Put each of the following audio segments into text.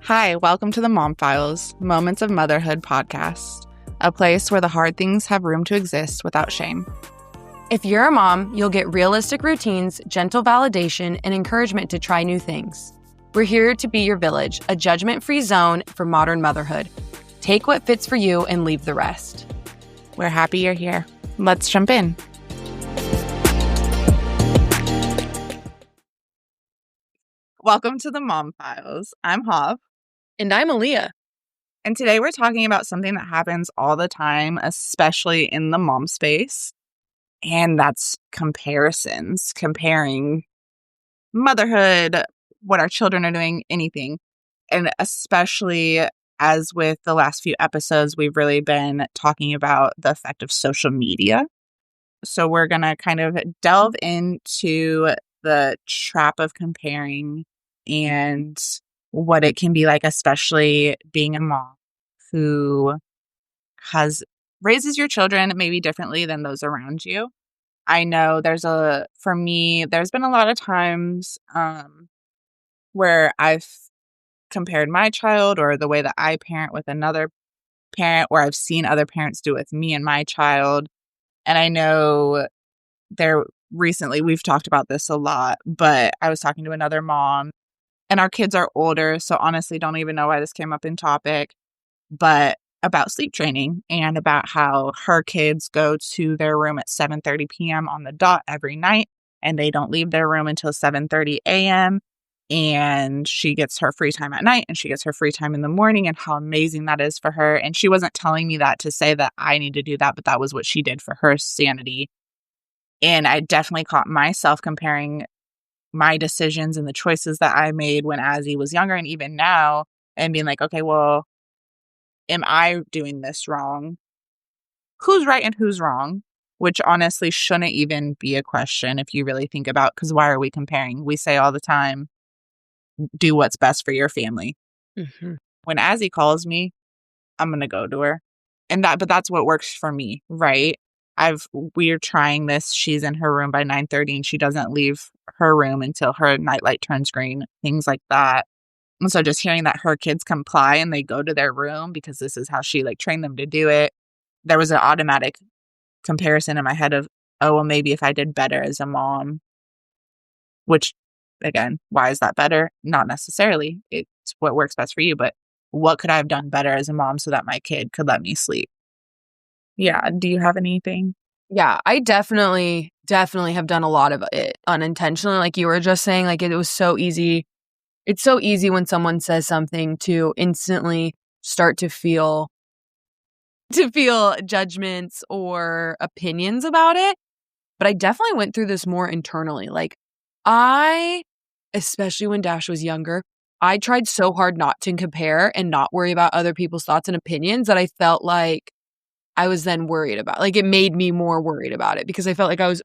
Hi, welcome to the Mom Files, Moments of Motherhood podcast, a place where the hard things have room to exist without shame. If you're a mom, you'll get realistic routines, gentle validation, and encouragement to try new things. We're here to be your village, a judgment-free zone for modern motherhood. Take what fits for you and leave the rest. We're happy you're here. Let's jump in. Welcome to the Mom Files. I'm Hav. And I'm Aaliyah. And today we're talking about something that happens all the time, especially in the mom space. And that's comparisons, comparing motherhood, what our children are doing, anything. And especially as with the last few episodes, we've really been talking about the effect of social media. So we're going to kind of delve into the trap of comparing and what it can be like, especially being a mom who raises your children maybe differently than those around you. I know for me, there's been a lot of times where I've compared my child or the way that I parent with another parent, or I've seen other parents do it with me and my child. And I know recently we've talked about this a lot, but I was talking to another mom and our kids are older. So honestly, don't even know why this came up in topic, but about sleep training and about how her kids go to their room at 7:30 p.m. on the dot every night, and they don't leave their room until 7:30 a.m. And she gets her free time at night and she gets her free time in the morning, and how amazing that is for her. And she wasn't telling me that to say that I need to do that, but that was what she did for her sanity. And I definitely caught myself comparing my decisions and the choices that I made when Azzy was younger and even now, and being like, okay, well, am I doing this wrong? Who's right and who's wrong? Which honestly shouldn't even be a question if you really think about, because why are we comparing? We say all the time, do what's best for your family. Mm-hmm. When Azzy calls me, I'm going to go to her. But that's what works for me, right? We're trying this. She's in her room by 9:30 and she doesn't leave her room until her nightlight turns green, things like that. And so just hearing that her kids comply and they go to their room because this is how she trained them to do it, there was an automatic comparison in my head of, oh, well, maybe if I did better as a mom, which again, why is that better? Not necessarily. It's what works best for you, but what could I have done better as a mom so that my kid could let me sleep? Yeah. Do you have anything? Yeah, I definitely have done a lot of it unintentionally. Like you were just saying, it was so easy. It's so easy when someone says something to instantly start to feel judgments or opinions about it. But I definitely went through this more internally. Especially when Dash was younger, I tried so hard not to compare and not worry about other people's thoughts and opinions that I felt like I was then worried about. It made me more worried about it because I felt like I was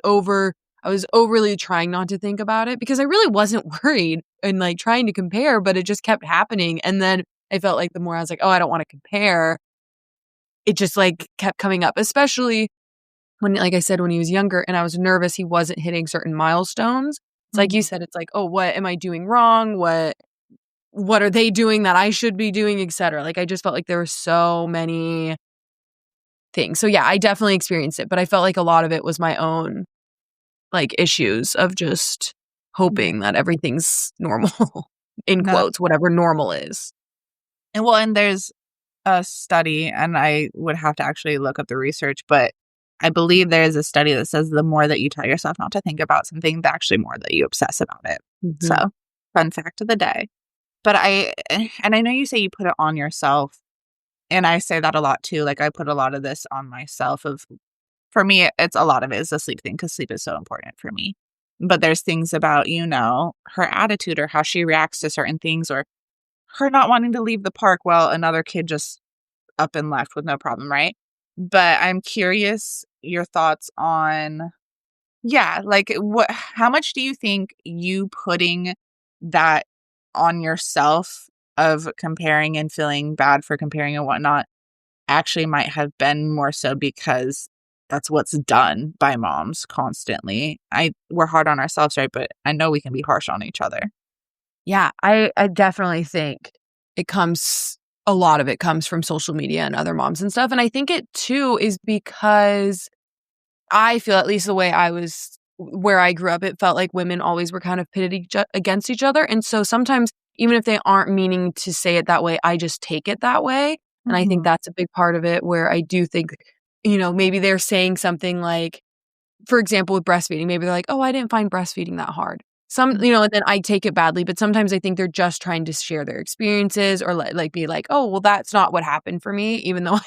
overly trying not to think about it because I really wasn't worried and trying to compare, but it just kept happening. And then I felt like the more I was like, oh, I don't want to compare, it just kept coming up, especially when, like I said, when he was younger and I was nervous, he wasn't hitting certain milestones. It's like you said, it's like, oh, what am I doing wrong? What are they doing that I should be doing, etc. I just felt like there were so many things. So yeah, I definitely experienced it, but I felt like a lot of it was my own issues of just hoping that everything's normal in quotes, whatever normal is. And there's a study, and I would have to actually look up the research, but I believe there is a study that says the more that you tell yourself not to think about something, the actually more that you obsess about it. Mm-hmm. So, fun fact of the day. But I know you say you put it on yourself, and I say that a lot too. I put a lot of this on myself. For me, it's a lot of it is the sleep thing because sleep is so important for me. But there's things about, her attitude or how she reacts to certain things, or her not wanting to leave the park while another kid just up and left with no problem, right? But I'm curious your thoughts on, how much do you think you putting that on yourself of comparing and feeling bad for comparing and whatnot actually might have been more so because that's what's done by moms constantly. We're hard on ourselves, right? But I know we can be harsh on each other. Yeah, I definitely think a lot of it comes from social media and other moms and stuff. And I think it too is because I feel, at least the way where I grew up, it felt like women always were kind of pitted against each other. And so sometimes, even if they aren't meaning to say it that way, I just take it that way. And I think that's a big part of it, where I do think, maybe they're saying something like, for example, with breastfeeding, maybe they're like, oh, I didn't find breastfeeding that hard. And then I take it badly, but sometimes I think they're just trying to share their experiences, or like be like, oh, well, that's not what happened for me, even though,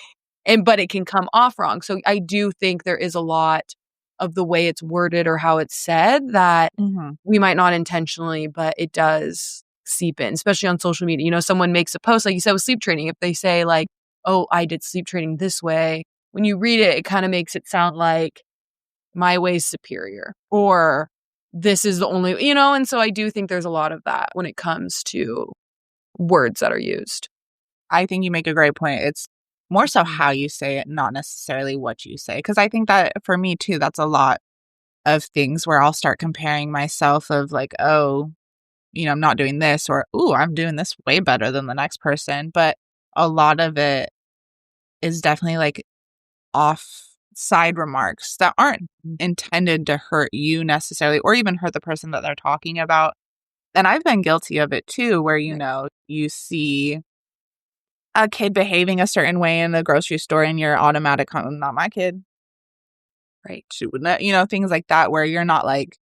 but it can come off wrong. So I do think there is a lot of the way it's worded or how it's said that we might not intentionally, but it does seep in, especially on social media. Someone makes a post, like you said, with sleep training. If they say like, oh, I did sleep training this way, when you read it, it kind of makes it sound like my way is superior, or this is the only, and so I do think there's a lot of that when it comes to words that are used. I think you make a great point. It's more so how you say it, not necessarily what you say. Because I think that for me too, that's a lot of things where I'll start comparing myself of like, oh, I'm not doing this, or, ooh, I'm doing this way better than the next person. But a lot of it is definitely like offside remarks that aren't intended to hurt you necessarily, or even hurt the person that they're talking about. And I've been guilty of it too, where, you see a kid behaving a certain way in the grocery store and you're automatic, "Oh, not my kid." Right. She wouldn't, things like that, where you're not like,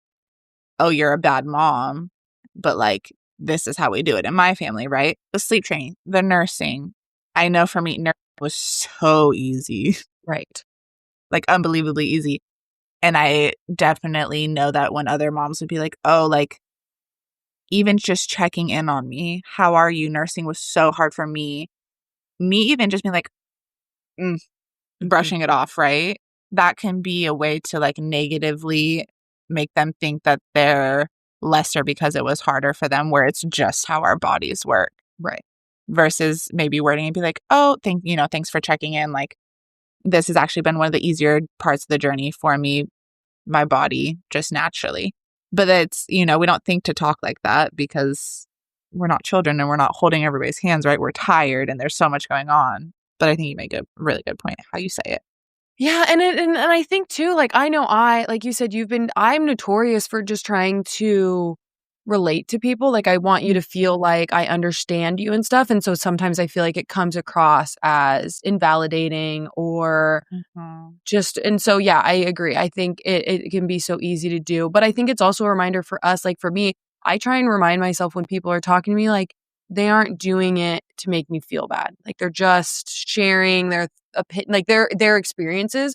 oh, you're a bad mom, but like, this is how we do it in my family, right? The sleep training, the nursing. I know for me, nursing was so easy, Right. like unbelievably easy. And I definitely know that when other moms would be like, oh, like, even just checking in on me, how are you? Nursing was so hard for me. Me even just being like, brushing it off, right? That can be a way to like negatively make them think that they're lesser because it was harder for them, where it's just how our bodies work. Right. Versus maybe wording and be like, oh, thanks for checking in. Like, this has actually been one of the easier parts of the journey for me, my body, just naturally. But it's, we don't think to talk like that because we're not children and we're not holding everybody's hands, right? We're tired and there's so much going on. But I think you make a really good point how you say it. Yeah, and I think too, like, I know like you said, I'm notorious for just trying to relate to people. Like, I want you to feel like I understand you and stuff. And so sometimes I feel like it comes across as invalidating or and so, yeah, I agree. I think it can be so easy to do. But I think it's also a reminder for us, like for me, I try and remind myself when people are talking to me, like, they aren't doing it to make me feel bad. Like, they're just sharing their like their experiences.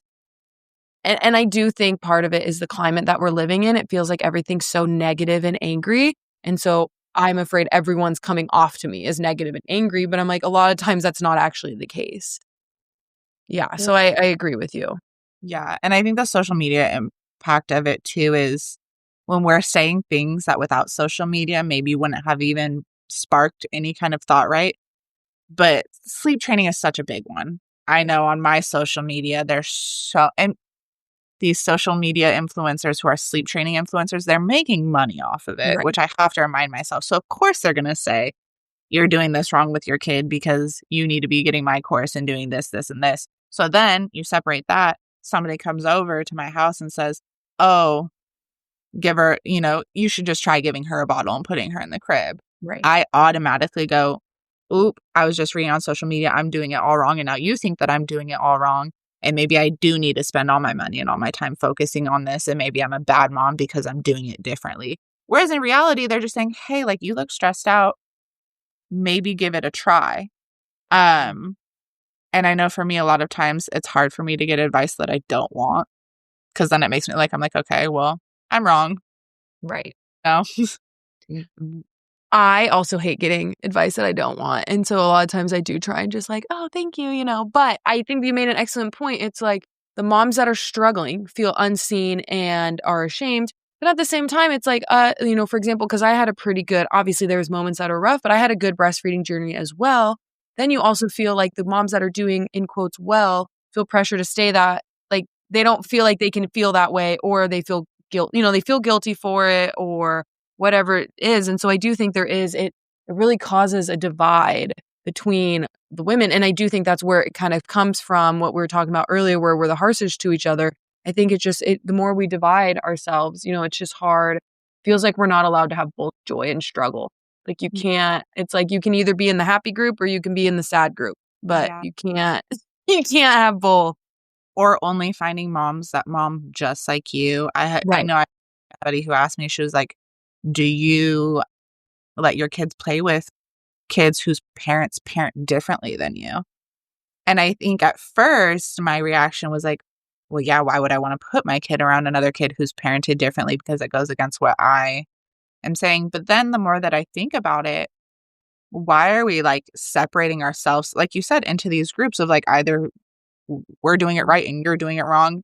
And I do think part of it is the climate that we're living in. It feels like everything's so negative and angry. And so I'm afraid everyone's coming off to me as negative and angry, but I'm like, a lot of times that's not actually the case. Yeah. So I agree with you. Yeah. And I think the social media impact of it too is when we're saying things that without social media maybe wouldn't have even sparked any kind of thought, right? But sleep training is such a big one. I know on my social media, and these social media influencers who are sleep training influencers, they're making money off of it, Right. which I have to remind myself. So of course they're going to say, you're doing this wrong with your kid because you need to be getting my course and doing this, this, and this. So then you separate that. Somebody comes over to my house and says, oh, give her, you should just try giving her a bottle and putting her in the crib. Right. I automatically go, oop, I was just reading on social media, I'm doing it all wrong. And now you think that I'm doing it all wrong. And maybe I do need to spend all my money and all my time focusing on this. And maybe I'm a bad mom because I'm doing it differently. Whereas in reality, they're just saying, hey, like, you look stressed out. Maybe give it a try. And I know for me, a lot of times it's hard for me to get advice that I don't want, because then it makes me I'm like, okay, well, I'm wrong. Right. No. I also hate getting advice that I don't want. And so a lot of times I do try and just like, oh, thank you, But I think you made an excellent point. It's like the moms that are struggling feel unseen and are ashamed. But at the same time, it's like, for example, because I had a pretty good, obviously there was moments that are rough, but I had a good breastfeeding journey as well. Then you also feel like the moms that are doing, in quotes, well, feel pressure to stay that, like, they don't feel like they can feel that way, or they feel guilt, they feel guilty for it, or whatever it is. And so I do think there is it really causes a divide between the women. And I do think that's where it kind of comes from, what we were talking about earlier, where we're the harshest to each other. I think the more we divide ourselves, it's just hard. Feels like we're not allowed to have both joy and struggle. Like you can't, it's like you can either be in the happy group or you can be in the sad group, but Yeah. you can't, you can't have both. Or only finding moms that mom just like you. I Right. know I had somebody who asked me, she was like, do you let your kids play with kids whose parents parent differently than you? And I think at first my reaction was like, well, yeah, why would I want to put my kid around another kid who's parented differently, because it goes against what I am saying. But then the more that I think about it, why are we like separating ourselves, like you said, into these groups of like either we're doing it right and you're doing it wrong?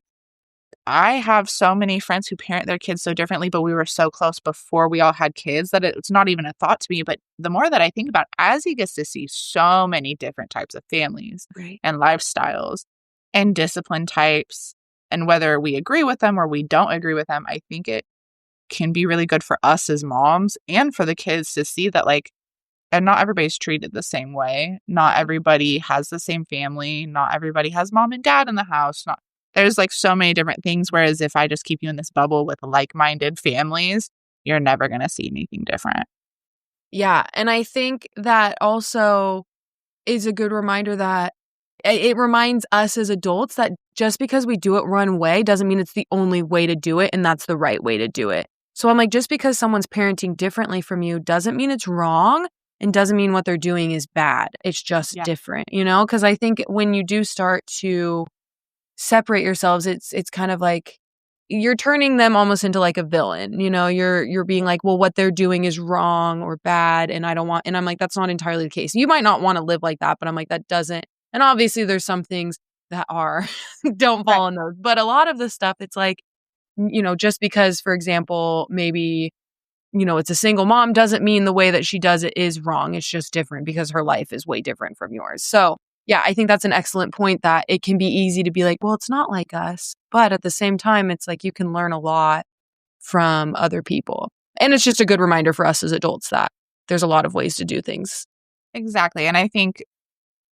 I have so many friends who parent their kids so differently, but we were so close before we all had kids that it's not even a thought to me. But the more that I think about it, as he gets to see so many different types of families Right. and lifestyles and discipline types, and whether we agree with them or we don't agree with them, I think it can be really good for us as moms and for the kids to see that, like, and not everybody's treated the same way. Not everybody has the same family. Not everybody has mom and dad in the house. Not There's like so many different things. Whereas if I just keep you in this bubble with like-minded families, you're never going to see anything different. Yeah. And I think that also is a good reminder that it reminds us as adults that just because we do it one way doesn't mean it's the only way to do it and that's the right way to do it. So I'm like, just because someone's parenting differently from you doesn't mean it's wrong and doesn't mean what they're doing is bad. It's just Yeah. different, Because I think when you do start to separate yourselves, it's kind of like you're turning them almost into like a villain. You're being like, well, what they're doing is wrong or bad, and I'm like, that's not entirely the case. You might not want to live like that, but I'm like, that doesn't. And obviously there's some things that are don't Right. fall in those. But a lot of the stuff, it's like, just because, for example, maybe, it's a single mom doesn't mean the way that she does it is wrong. It's just different because her life is way different from yours. So yeah, I think that's an excellent point, that it can be easy to be like, well, it's not like us. But at the same time, it's like you can learn a lot from other people. And it's just a good reminder for us as adults that there's a lot of ways to do things. Exactly. And I think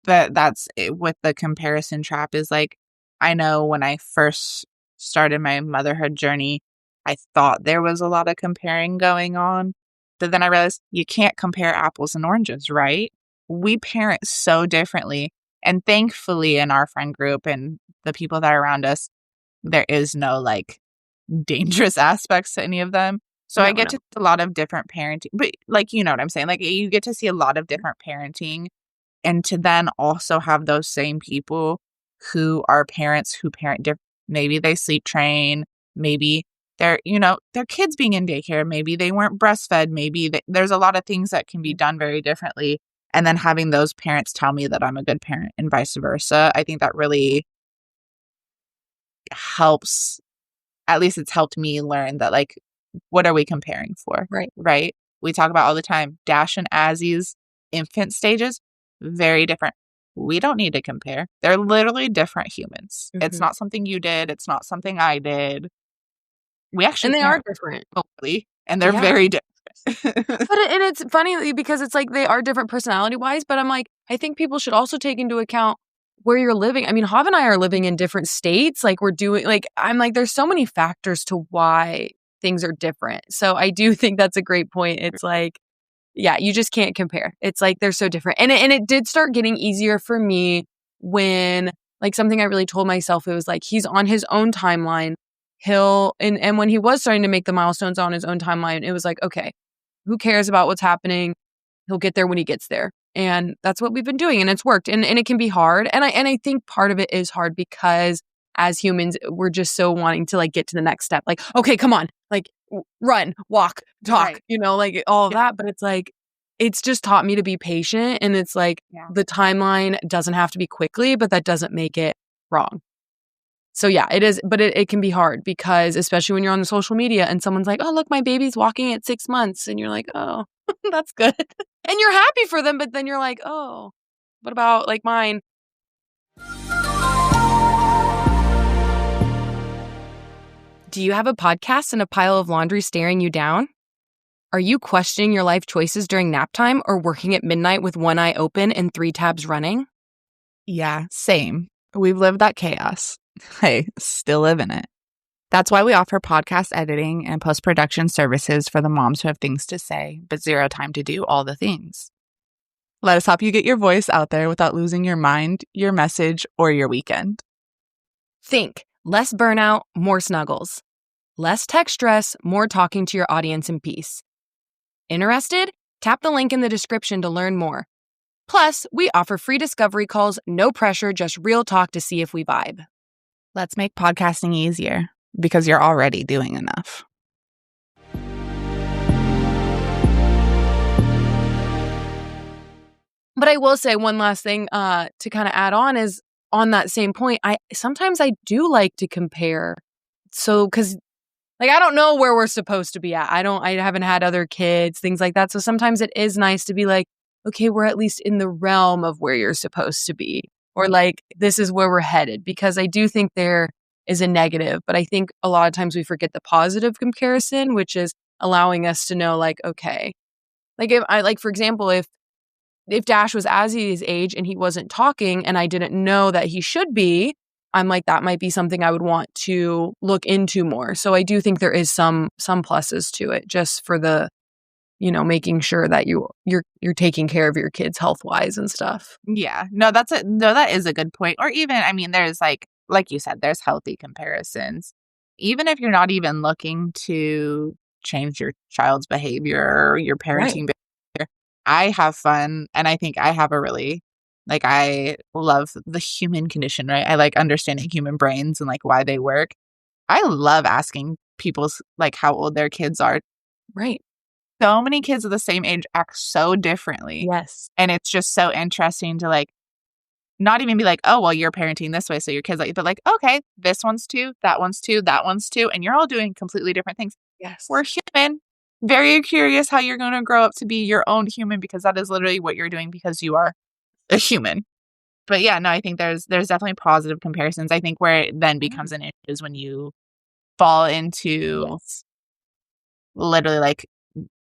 that's it with the comparison trap is like, I know when I first started my motherhood journey, I thought there was a lot of comparing going on. But then I realized you can't compare apples and oranges, right? We parent so differently. And thankfully, in our friend group and the people that are around us, there is no like dangerous aspects to any of them. So I No, get no. to see a lot of different parenting, but like, you know what I'm saying? Like, you get to see a lot of different parenting, and to then also have those same people who are parents who parent different. Maybe they sleep train, maybe their kids being in daycare, maybe they weren't breastfed, maybe there's a lot of things that can be done very differently. And then having those parents tell me that I'm a good parent and vice versa, I think that really helps. At least it's helped me learn that, like, what are we comparing for? Right. Right? We talk about all the time, Dash and Azzy's infant stages, very different. We don't need to compare. They're literally different humans. It's Mhm. not something you did. It's not something I did. We actually And they are parent different. remotely, and they're Yeah. very different. And it's funny because it's like they are different personality wise, but I'm like, I think people should also take into account where you're living. I mean, Hav and I are living in different states. Like I'm like, there's so many factors to why things are different. So I do think that's a great point. It's like, yeah, you just can't compare. It's like they're so different. And it did start getting easier for me when, like, something I really told myself, it was like he's on his own timeline. And when he was starting to make the milestones on his own timeline, it was like, okay, who cares about what's happening? He'll get there when he gets there. And that's what we've been doing, and it's worked. And it can be hard. And I think part of it is hard because as humans, we're just so wanting to like get to the next step. Like, okay, come on, like run, walk, talk, Right. like all of Yeah. that. But it's like, it's just taught me to be patient. And it's like Yeah. the timeline doesn't have to be quickly, but that doesn't make it wrong. So yeah, it is, but it can be hard because especially when you're on the social media and someone's like, oh, look, my baby's walking at 6 months. And you're like, oh, that's good. And you're happy for them. But then you're like, oh, what about like mine? Do you have a podcast and a pile of laundry staring you down? Are you questioning your life choices during nap time or working at midnight with one eye open and 3 tabs running? Yeah, same. We've lived that chaos. Hey, still live in it. That's why we offer podcast editing and post-production services for the moms who have things to say, but zero time to do all the things. Let us help you get your voice out there without losing your mind, your message, or your weekend. Think less burnout, more snuggles. Less tech stress, more talking to your audience in peace. Interested? Tap the link in the description to learn more. Plus, we offer free discovery calls, no pressure, just real talk to see if we vibe. Let's make podcasting easier because you're already doing enough. But I will say one last thing to kind of add on is on that same point, sometimes I do like to compare. So, because like, I don't know where we're supposed to be at. I haven't had other kids, things like that. So sometimes it is nice to be like, okay, we're at least in the realm of where you're supposed to be. Or like, this is where we're headed. Because I do think there is a negative, but I think a lot of times we forget the positive comparison, which is allowing us to know like, okay, like if I like, for example, if Dash was Azzy's age and he wasn't talking and I didn't know that he should be, I'm like, that might be something I would want to look into more. So I do think there is some pluses to it just for the, making sure that you're taking care of your kids health-wise and stuff. Yeah. No, that is a good point. Or even, I mean, there's like you said, there's healthy comparisons. Even if you're not even looking to change your child's behavior or your parenting behavior, I have fun. And I think I have a really, I love the human condition, right? I like understanding human brains and like why they work. I love asking people's like how old their kids are. Right. So many kids of the same age act so differently. Yes. And it's just so interesting to like, not even be like, oh, well, you're parenting this way, so your kid's like, but like, okay, this one's two, that one's two, that one's two, and you're all doing completely different things. Yes. We're human. Very curious how you're going to grow up to be your own human because that is literally what you're doing because you are a human. But yeah, no, I think there's definitely positive comparisons. I think where it then becomes an issue is when you fall into literally like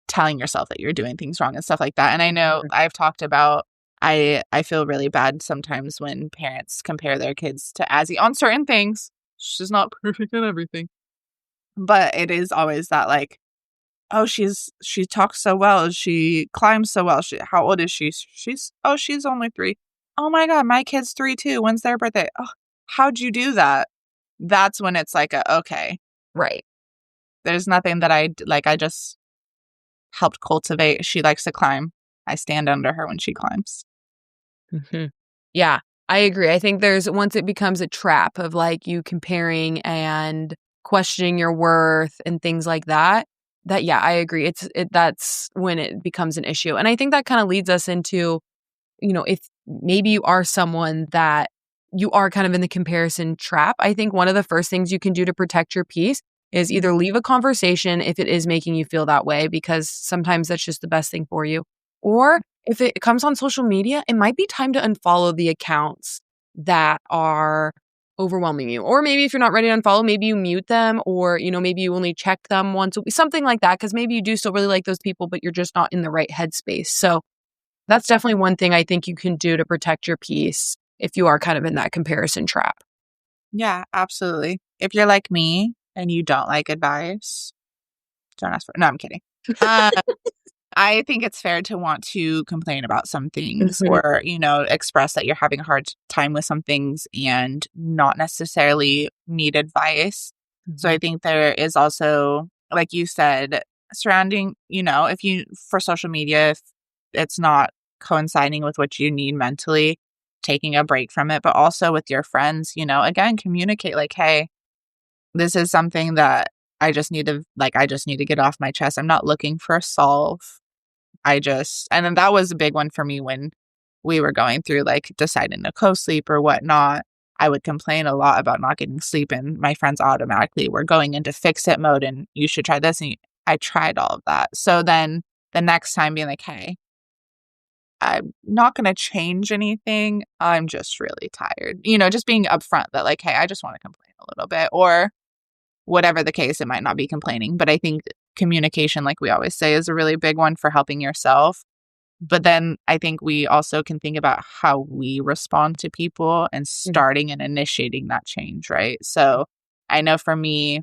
telling yourself that you're doing things wrong and stuff like that. And I know I've talked about I feel really bad sometimes when parents compare their kids to Azzy on certain things. She's not perfect at everything. But it is always that like, oh, she talks so well. She climbs so well. How old is she? She's only 3. Oh my God, my kid's 3 too. When's their birthday? Oh, how'd you do that? That's when it's like, okay. Right. There's nothing that I just helped cultivate. She likes to climb. I stand under her when she climbs. Mm-hmm. Yeah, I agree. I think once it becomes a trap of like you comparing and questioning your worth and things like that, yeah, I agree. That's when it becomes an issue. And I think that kind of leads us into, if maybe you are someone that you are kind of in the comparison trap, I think one of the first things you can do to protect your peace is either leave a conversation if it is making you feel that way, because sometimes that's just the best thing for you. Or if it comes on social media, it might be time to unfollow the accounts that are overwhelming you. Or maybe if you're not ready to unfollow, maybe you mute them, or, maybe you only check them once a week, something like that, because maybe you do still really like those people, but you're just not in the right headspace. So that's definitely one thing I think you can do to protect your peace if you are kind of in that comparison trap. Yeah, absolutely. If you're like me and you don't like advice, don't ask for it. No, I'm kidding. I think it's fair to want to complain about some things or, express that you're having a hard time with some things and not necessarily need advice. So I think there is also, like you said, surrounding, for social media, if it's not coinciding with what you need mentally, taking a break from it, but also with your friends, again, communicate like, hey, this is something that I just need to get off my chest. I'm not looking for a solve. And then that was a big one for me when we were going through like deciding to co-sleep or whatnot. I would complain a lot about not getting sleep, and my friends automatically were going into fix it mode and you should try this. And I tried all of that. So then the next time being like, hey, I'm not going to change anything. I'm just really tired. Just being upfront that like, hey, I just want to complain a little bit, or whatever the case, it might not be complaining. But I think communication, like we always say, is a really big one for helping yourself. But then I think we also can think about how we respond to people and starting and initiating that change, right? So I know for me,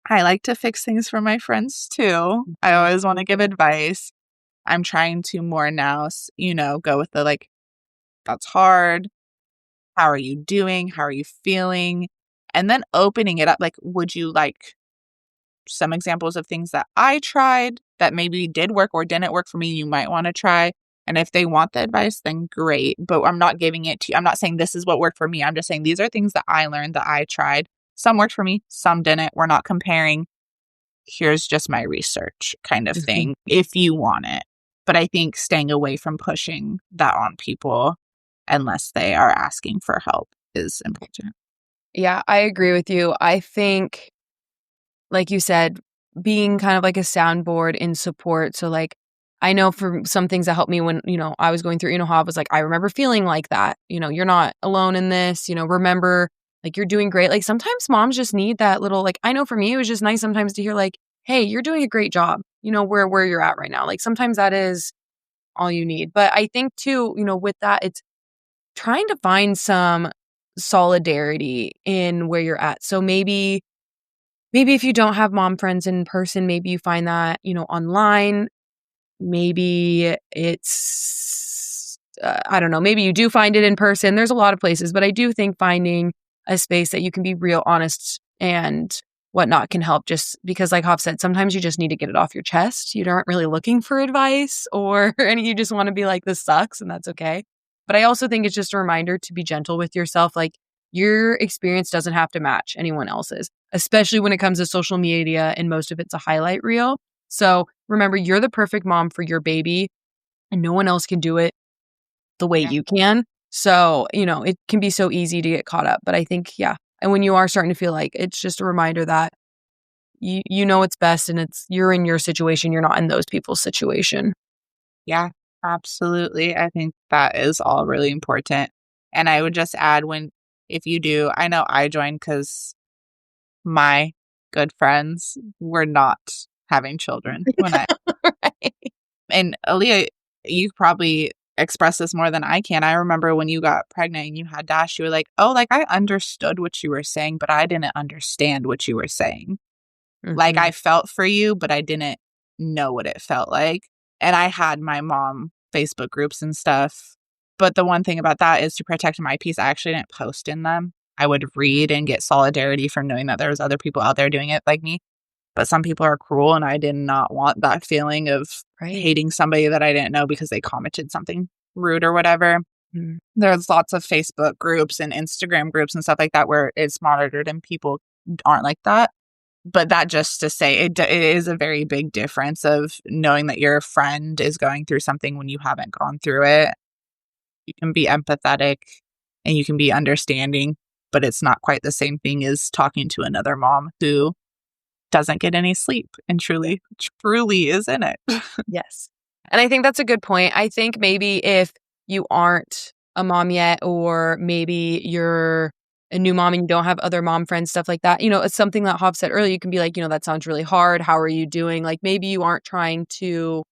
I like to fix things for my friends too. I always want to give advice. I'm trying to more now, go with the like, that's hard. How are you doing? How are you feeling? And then opening it up. Like, would you like some examples of things that I tried that maybe did work or didn't work for me, you might want to try? And if they want the advice, then great. But I'm not giving it to you. I'm not saying this is what worked for me. I'm just saying these are things that I learned that I tried. Some worked for me, some didn't. We're not comparing. Here's just my research kind of thing, if you want it. But I think staying away from pushing that on people unless they are asking for help is important. Yeah, I agree with you. I think, like you said, being kind of like a soundboard in support. So like, I know for some things that helped me when, I was going through, how I was like, I remember feeling like that, you're not alone in this, remember like you're doing great. Like sometimes moms just need that little, like, I know for me, it was just nice sometimes to hear like, hey, you're doing a great job, where you're at right now. Like sometimes that is all you need. But I think too, with that, it's trying to find some solidarity in where you're at. So maybe if you don't have mom friends in person, maybe you find that, online. Maybe it's, I don't know, maybe you do find it in person. There's a lot of places, but I do think finding a space that you can be real honest and whatnot can help, just because like Hoff said, sometimes you just need to get it off your chest. You aren't really looking for advice and you just want to be like, this sucks, and that's okay. But I also think it's just a reminder to be gentle with yourself. Like your experience doesn't have to match anyone else's, especially when it comes to social media and most of it's a highlight reel. So remember, you're the perfect mom for your baby and no one else can do it the way you can. So, it can be so easy to get caught up. But I think, yeah. And when you are starting to feel like, it's just a reminder that you know what's best and you're in your situation. You're not in those people's situation. Yeah, absolutely. I think that is all really important. And I would just add if you do, I know I joined because my good friends were not having children when Right. and Aaliyah, you probably express this more than I can. I remember when you got pregnant and you had Dash, you were like, oh, like I understood what you were saying, but I didn't understand what you were saying. Like I felt for you, but I didn't know what it felt like. And I had my mom Facebook groups and stuff. But the one thing about that is to protect my peace, I actually didn't post in them. I would read and get solidarity from knowing that there was other people out there doing it like me. But some people are cruel, and I did not want that feeling of hating somebody that I didn't know because they commented something rude or whatever. There's lots of Facebook groups and Instagram groups and stuff like that where it's monitored and people aren't like that. But that just to say, it is a very big difference of knowing that your friend is going through something when you haven't gone through it. You can be empathetic and you can be understanding, but it's not quite the same thing as talking to another mom who doesn't get any sleep and truly is in it. Yes. And I think that's a good point. I think maybe if you aren't a mom yet, or maybe you're a new mom and you don't have other mom friends, stuff like that, it's something that Hoff said earlier. You can be like, that sounds really hard. How are you doing? Like maybe you aren't trying to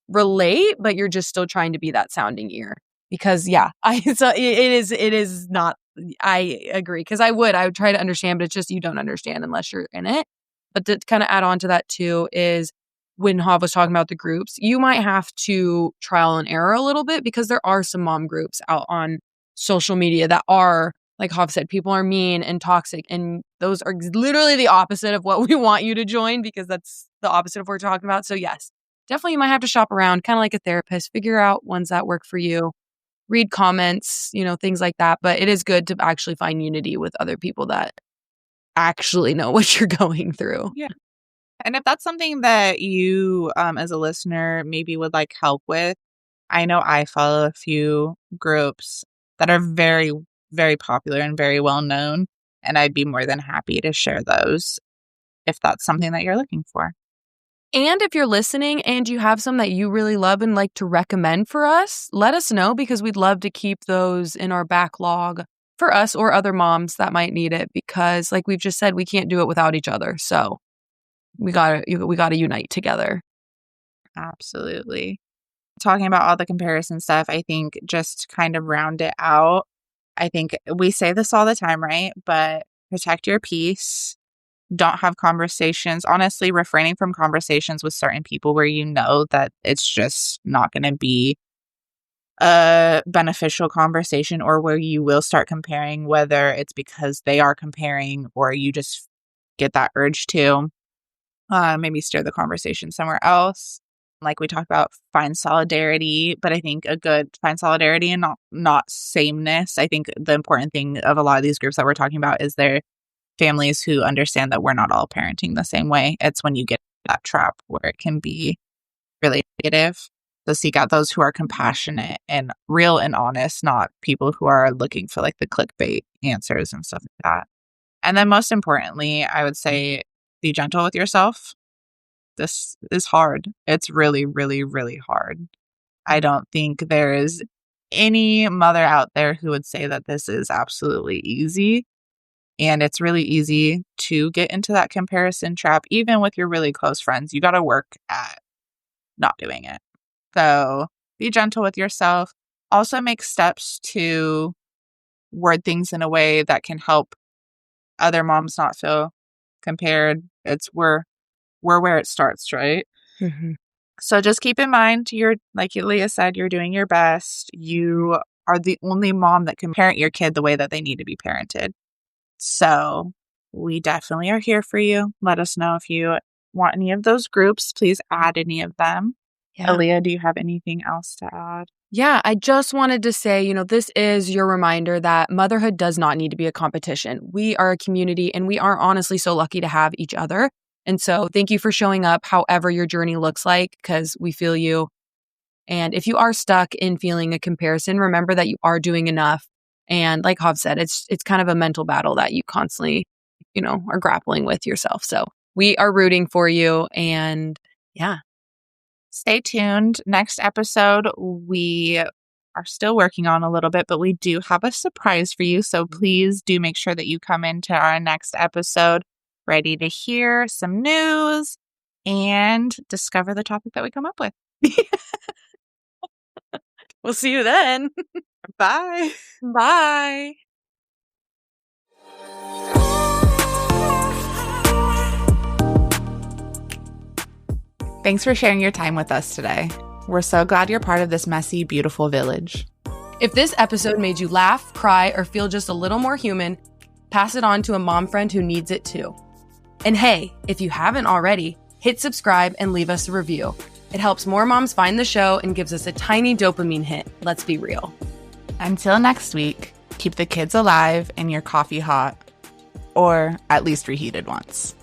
relate, but you're just still trying to be that sounding ear. Because it is not, I agree. Because I would try to understand, but it's just, you don't understand unless you're in it. But to kind of add on to that too is when Hav was talking about the groups, you might have to trial and error a little bit, because there are some mom groups out on social media that are, like Hav said, people are mean and toxic. And those are literally the opposite of what we want you to join, because that's the opposite of what we're talking about. So yes, definitely you might have to shop around, kind of like a therapist, figure out ones that work for you, read comments, things like that. But it is good to actually find unity with other people that actually know what you're going through. Yeah. And if that's something that you, as a listener, maybe would like help with, I know I follow a few groups that are very, very popular and very well known, and I'd be more than happy to share those if that's something that you're looking for. And if you're listening and you have some that you really love and like to recommend for us, let us know, because we'd love to keep those in our backlog for us or other moms that might need it, because like we've just said, we can't do it without each other. So we gotta unite together. Absolutely. Talking about all the comparison stuff, I think just to kind of round it out, I think we say this all the time, right? But protect your peace. Don't have conversations. Honestly, refraining from conversations with certain people where you know that it's just not going to be a beneficial conversation, or where you will start comparing, whether it's because they are comparing or you just get that urge to maybe steer the conversation somewhere else. Like we talked about, find solidarity, but I think find solidarity and not sameness. I think the important thing of a lot of these groups that we're talking about is they're families who understand that we're not all parenting the same way. It's when you get that trap where it can be really negative. So seek out those who are compassionate and real and honest, not people who are looking for like the clickbait answers and stuff like that. And then most importantly, I would say be gentle with yourself. This is hard. It's really, really, really hard. I don't think there is any mother out there who would say that this is absolutely easy. And it's really easy to get into that comparison trap, even with your really close friends. You got to work at not doing it. So be gentle with yourself. Also make steps to word things in a way that can help other moms not feel compared. We're where it starts, right? Mm-hmm. So just keep in mind, like Leah said, you're doing your best. You are the only mom that can parent your kid the way that they need to be parented. So we definitely are here for you. Let us know if you want any of those groups. Please add any of them. Yeah. Aaliyah, do you have anything else to add? Yeah, I just wanted to say, this is your reminder that motherhood does not need to be a competition. We are a community, and we are honestly so lucky to have each other. And so thank you for showing up however your journey looks like, because we feel you. And if you are stuck in feeling a comparison, remember that you are doing enough. And like Hav said, it's kind of a mental battle that you constantly, are grappling with yourself. So we are rooting for you. And yeah. Stay tuned. Next episode, we are still working on a little bit, but we do have a surprise for you. So please do make sure that you come into our next episode ready to hear some news and discover the topic that we come up with. We'll see you then. Bye. Bye. Thanks for sharing your time with us today. We're so glad you're part of this messy, beautiful village. If this episode made you laugh, cry, or feel just a little more human, pass it on to a mom friend who needs it too. And hey, if you haven't already, hit subscribe and leave us a review. It helps more moms find the show and gives us a tiny dopamine hit. Let's be real. Until next week, keep the kids alive and your coffee hot, or at least reheated once.